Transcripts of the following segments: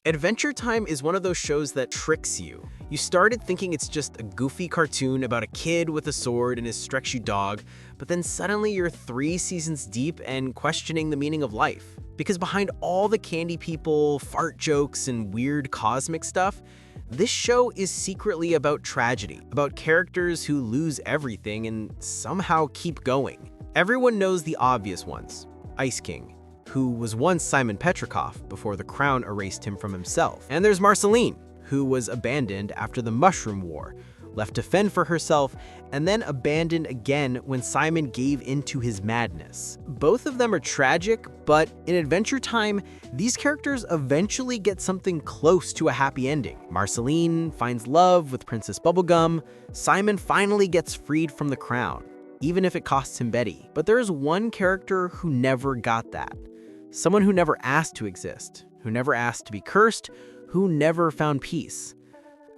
Adventure Time is one of those shows that tricks you. You started thinking it's just a goofy cartoon about a kid with a sword and his stretchy dog, but then suddenly you're 3 seasons deep and questioning the meaning of life. Because behind all the candy people, fart jokes, and weird cosmic stuff, this show is secretly about tragedy, about characters who lose everything and somehow keep going. Everyone knows the obvious ones. Ice King, who was once Simon Petrikov before the crown erased him from himself. And there's Marceline, who was abandoned after the Mushroom War, left to fend for herself, and then abandoned again when Simon gave into his madness. Both of them are tragic, but in Adventure Time, these characters eventually get something close to a happy ending. Marceline finds love with Princess Bubblegum. Simon finally gets freed from the crown, even if it costs him Betty. But there is one character who never got that. Someone who never asked to exist, who never asked to be cursed, who never found peace.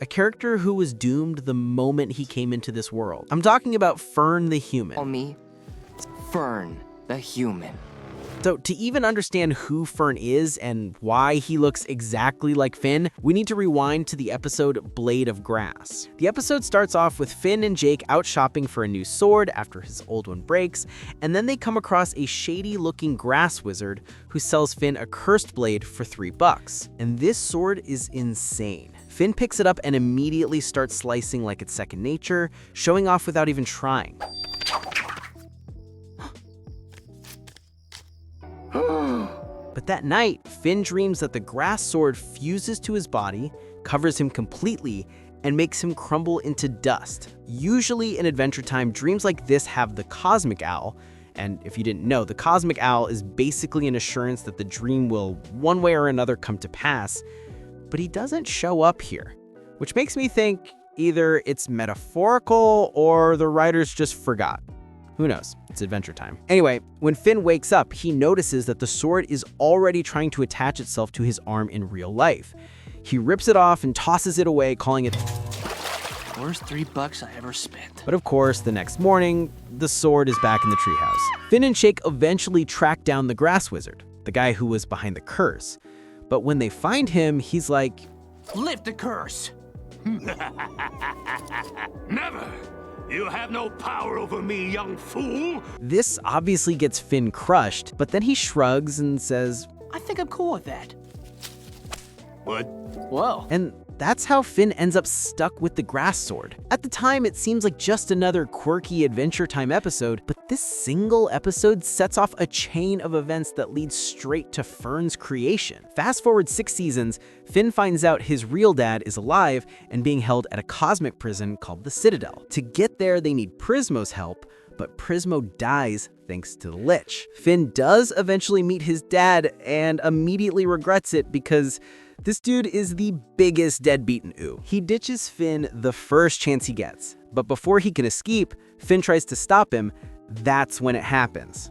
A character who was doomed the moment he came into this world. I'm talking about Fern the Human. Call me Fern the Human. So to even understand who Fern is and why he looks exactly like Finn, we need to rewind to the episode Blade of Grass. The episode starts off with Finn and Jake out shopping for a new sword after his old one breaks, and then they come across a shady-looking grass wizard who sells Finn a cursed blade for $3. And this sword is insane. Finn picks it up and immediately starts slicing like it's second nature, showing off without even trying. But that night, Finn dreams that the grass sword fuses to his body, covers him completely, and makes him crumble into dust. Usually in Adventure Time, dreams like this have the cosmic owl, and if you didn't know, the cosmic owl is basically an assurance that the dream will one way or another come to pass, but he doesn't show up here, which makes me think either it's metaphorical or the writers just forgot. Who knows? It's Adventure Time. Anyway, when Finn wakes up, he notices that the sword is already trying to attach itself to his arm in real life. He rips it off and tosses it away, calling it Worst $3 I ever spent. But of course, the next morning, the sword is back in the treehouse. Finn and Jake eventually track down the grass wizard, the guy who was behind the curse. But when they find him, he's like, Lift the curse! Never! You have no power over me, young fool! This obviously gets Finn crushed, but then he shrugs and says, I think I'm cool with that. What? Whoa. and that's how Finn ends up stuck with the grass sword. At the time, it seems like just another quirky Adventure Time episode, but this single episode sets off a chain of events that leads straight to Fern's creation. Fast forward 6 seasons, Finn finds out his real dad is alive and being held at a cosmic prison called the Citadel. To get there, they need Prismo's help, but Prismo dies thanks to the Lich. Finn does eventually meet his dad and immediately regrets it because this dude is the biggest deadbeat in OO. He ditches Finn the first chance he gets, but before he can escape, Finn tries to stop him. That's when it happens.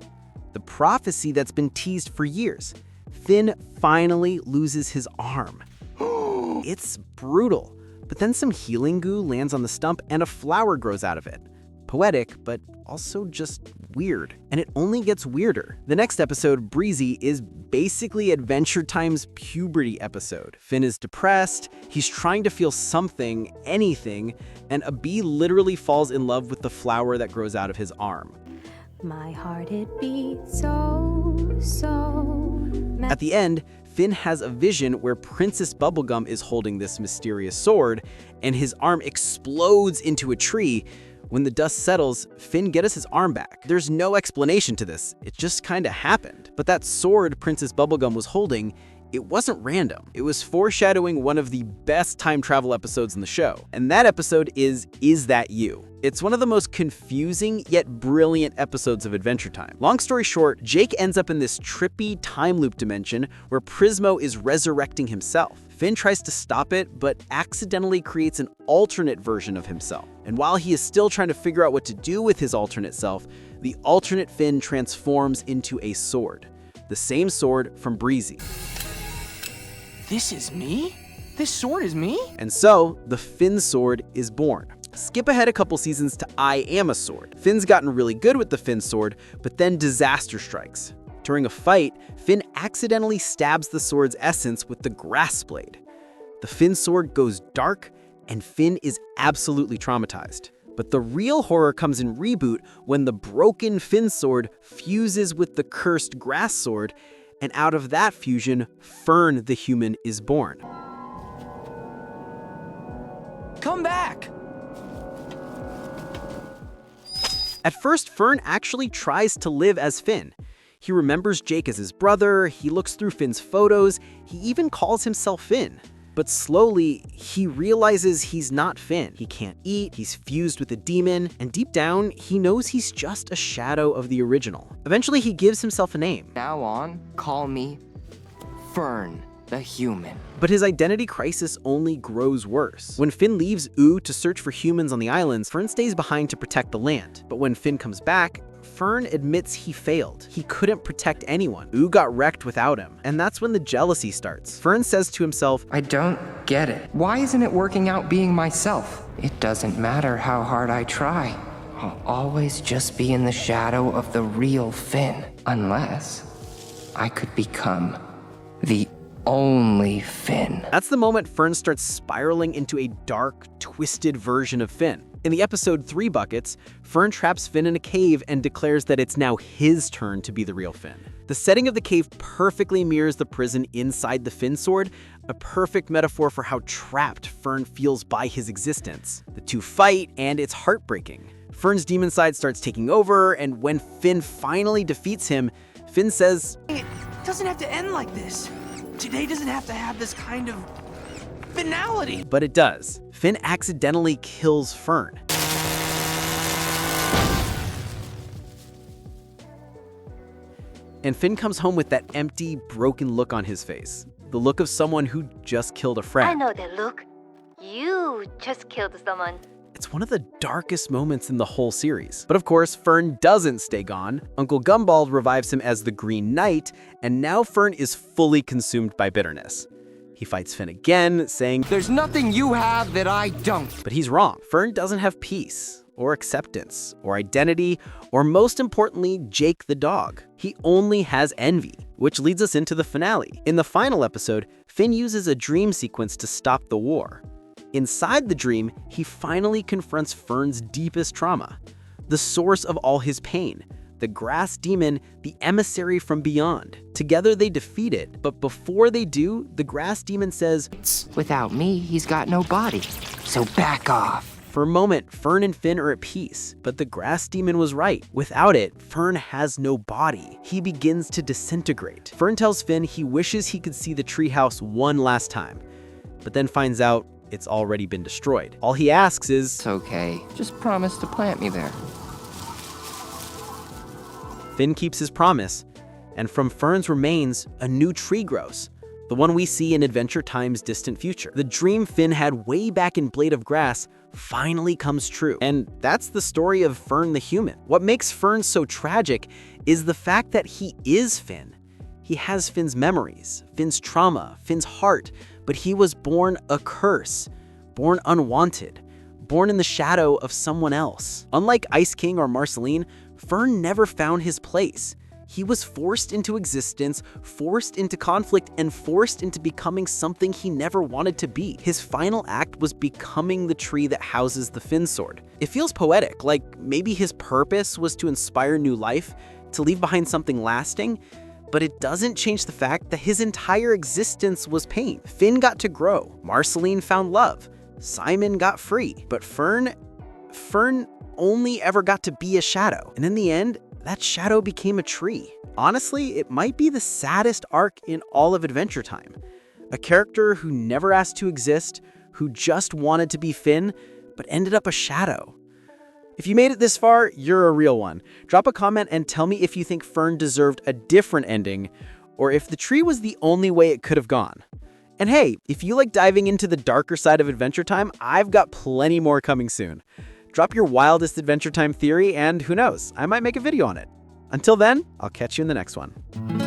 The prophecy that's been teased for years. Finn finally loses his arm. It's brutal, but then some healing goo lands on the stump and a flower grows out of it. Poetic, but also just weird. And it only gets weirder. The next episode, Breezy, is basically Adventure Time's puberty episode. Finn is depressed, he's trying to feel something, anything, and a bee literally falls in love with the flower that grows out of his arm. My heart, it beats so. At the end, Finn has a vision where Princess Bubblegum is holding this mysterious sword, and his arm explodes into a tree. When the dust settles, Finn gets his arm back. There's no explanation to this, it just kinda happened. But that sword Princess Bubblegum was holding, it wasn't random. It was foreshadowing one of the best time travel episodes in the show. And that episode is That You? It's one of the most confusing yet brilliant episodes of Adventure Time. Long story short, Jake ends up in this trippy time loop dimension where Prismo is resurrecting himself. Finn tries to stop it, but accidentally creates an alternate version of himself. And while he is still trying to figure out what to do with his alternate self, the alternate Finn transforms into a sword. The same sword from Breezy. This is me? This sword is me? And so, the Finn sword is born. Skip ahead a couple seasons to I Am a Sword. Finn's gotten really good with the Finn sword, but then disaster strikes. During a fight, Finn accidentally stabs the sword's essence with the grass blade. The Finn sword goes dark, and Finn is absolutely traumatized. But the real horror comes in Reboot when the broken Finn sword fuses with the cursed grass sword, and out of that fusion, Fern the Human is born. Come back! At first, Fern actually tries to live as Finn. He remembers Jake as his brother, he looks through Finn's photos, he even calls himself Finn. But slowly, he realizes he's not Finn. He can't eat, he's fused with a demon, and deep down, he knows he's just a shadow of the original. Eventually, he gives himself a name. Now on, call me Fern the Human. But his identity crisis only grows worse. When Finn leaves Ooo to search for humans on the islands, Fern stays behind to protect the land. But when Finn comes back, Fern admits he failed. He couldn't protect anyone. Ooo got wrecked without him. And that's when the jealousy starts. Fern says to himself, I don't get it. Why isn't it working out being myself? It doesn't matter how hard I try. I'll always just be in the shadow of the real Finn. Unless I could become the only Finn. That's the moment Fern starts spiraling into a dark, twisted version of Finn. In the episode 3 Buckets, Fern traps Finn in a cave and declares that it's now his turn to be the real Finn. The setting of the cave perfectly mirrors the prison inside the Finn sword, a perfect metaphor for how trapped Fern feels by his existence. The two fight, and it's heartbreaking. Fern's demon side starts taking over, and when Finn finally defeats him, Finn says, It doesn't have to end like this. Today doesn't have to have this kind of finality. But it does. Finn accidentally kills Fern. And Finn comes home with that empty, broken look on his face. The look of someone who just killed a friend. I know that look. You just killed someone. It's one of the darkest moments in the whole series. But of course, Fern doesn't stay gone. Uncle Gumball revives him as the Green Knight, and now Fern is fully consumed by bitterness. He fights Finn again, saying, There's nothing you have that I don't. But he's wrong. Fern doesn't have peace, or acceptance, or identity, or most importantly, Jake the dog. He only has envy, which leads us into the finale. In the final episode, Finn uses a dream sequence to stop the war. Inside the dream, he finally confronts Fern's deepest trauma, the source of all his pain, the grass demon, the emissary from beyond. Together they defeat it, but before they do, the grass demon says, Without me, he's got no body. So back off. For a moment, Fern and Finn are at peace, but the grass demon was right. Without it, Fern has no body. He begins to disintegrate. Fern tells Finn he wishes he could see the treehouse one last time, but then finds out it's already been destroyed. All he asks is, It's okay. Just promise to plant me there. Finn keeps his promise, and from Fern's remains, a new tree grows, the one we see in Adventure Time's distant future. The dream Finn had way back in Blade of Grass finally comes true. And that's the story of Fern the Human. What makes Fern so tragic is the fact that he is Finn. He has Finn's memories, Finn's trauma, Finn's heart, but he was born a curse, born unwanted, born in the shadow of someone else. Unlike Ice King or Marceline, Fern never found his place. He was forced into existence, forced into conflict, and forced into becoming something he never wanted to be. His final act was becoming the tree that houses the Finn sword. It feels poetic, like maybe his purpose was to inspire new life, to leave behind something lasting, but it doesn't change the fact that his entire existence was pain. Finn got to grow, Marceline found love, Simon got free, but Fern only ever got to be a shadow. And in the end, that shadow became a tree. Honestly, it might be the saddest arc in all of Adventure Time. A character who never asked to exist, who just wanted to be Finn, but ended up a shadow. If you made it this far, you're a real one. Drop a comment and tell me if you think Fern deserved a different ending, or if the tree was the only way it could have gone. And hey, if you like diving into the darker side of Adventure Time, I've got plenty more coming soon. Drop your wildest Adventure Time theory, and who knows, I might make a video on it. Until then, I'll catch you in the next one.